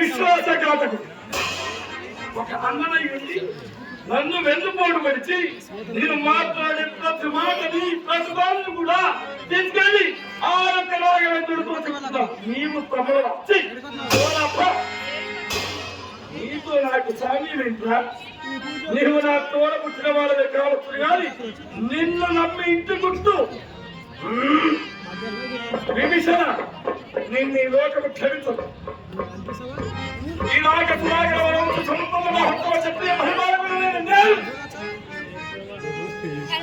విశ్వాసఘాతకుడు. ఒక అన్నయ్యుండి నన్ను వెన్నుపోటు పడిచి నేను మాట్లాడే ప్రతి మాటని ప్రతిభాలను కూడా తీసుకెళ్ళి ఆరోగ్యలాగా వెతుడుతూ నీవు తమలో వచ్చి నీతో నాకు సామ్యం ఏంట్రా? నీవు నా తోడ పుట్టిన వాళ్ళదే కావచ్చు కానీ నిన్ను నమ్మి ఇంటి గుర్తు విభీషణ నిన్ను ఈ లోకము క్షమించదు. ఇలాగ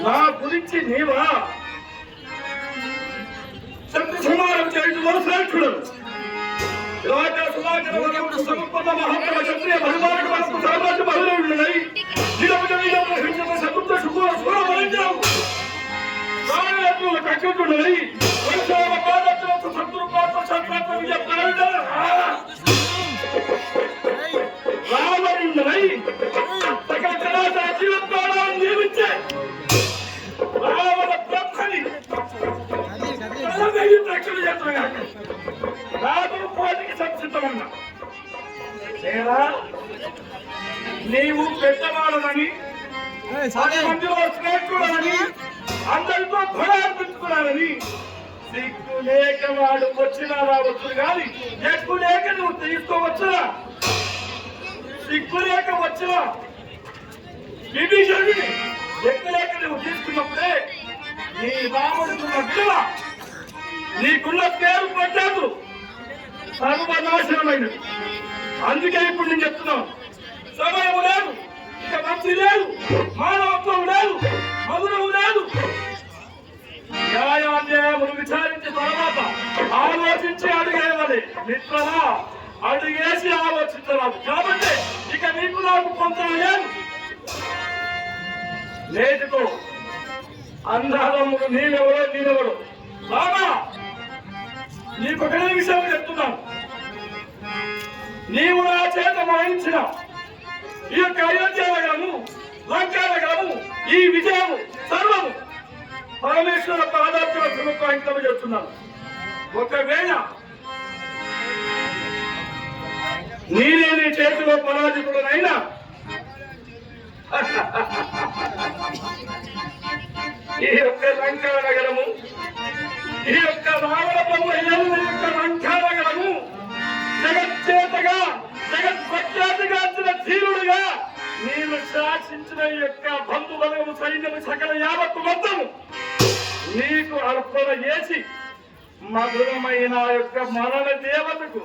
నా గురించి నీవా శబ్ద సమానం చేయడంలో శ్రేష్ఠుడు. ఇలాగ సుధాకర సమర్పణ మహాత్మ క్షత్రియ పరిమాణ సామ్రాజ్య బహుళై సముద్ర శుభ కట్టుకున్నది రావణున్నది సకల చరాచర జీవత్వాలను నియమించే రావణ బ్రహ్మని రక్షణ చేస్తున్నాడు. రాముడు పోటీకి సంసిద్ధమన్నా నీవు పెద్దవాడనని 10 మందిలో శ్రేష్ఠుడని అందరితో భయార్పించుకున్నానని సిగ్గు లేక వాడు వచ్చినా రావచ్చు కానీ ఎక్కువ లేక నువ్వు తీసుకోవచ్చునా? సిగ్గు లేక వచ్చినా విభీషణుడిని ఎక్కువ లేక నువ్వు తీసుకున్నప్పుడే నీ రాముడికున్న విలువ నీకున్న పేరు పడ్డాదు సర్వనాశనమైనది. అందుకే ఇప్పుడు నేను చెప్తున్నాను, సమయం లేదు, ఇక మంచి లేదు, మానవత్వం లేదు, మధురం లేదు. న్యాయాన్యాయములు విచారించి తర్వాత ఆలోచించి అడిగేవాలి మిత్రమా, అడిగేసి ఆలోచించరాదు. కాబట్టి ఇక నీకు నాకు కొంత నేటితో అంధారములు నీవెవరో నేనెవరో. బాబా నీకు ఒకటే విషయం చెప్తున్నాను, నీవు నా చేత వహించిన ఈ యొక్క అయోధ్యము లంకానగరము ఈ విజయము సర్వము పరమేశ్వర పాదార్థుల సమర్పణ చేస్తున్నాను. ఒకవేళ నేనే నీ చేతిలో పరాజితుడనైనా ఈ యొక్క లంకానగరము ఈ యొక్క రావణ బొమ్మ యొక్క లంకానగరము జగచ్చేతగా జగత్ప్రఖ్యాతిగాంచిన ధీరుడుగా నేను శాసించిన యొక్క బంధుబలము సైన్యము సకల యావత్తు మొత్తము నీకు అర్పణ చేసి మధురమైన యొక్క మరణ దేవతకు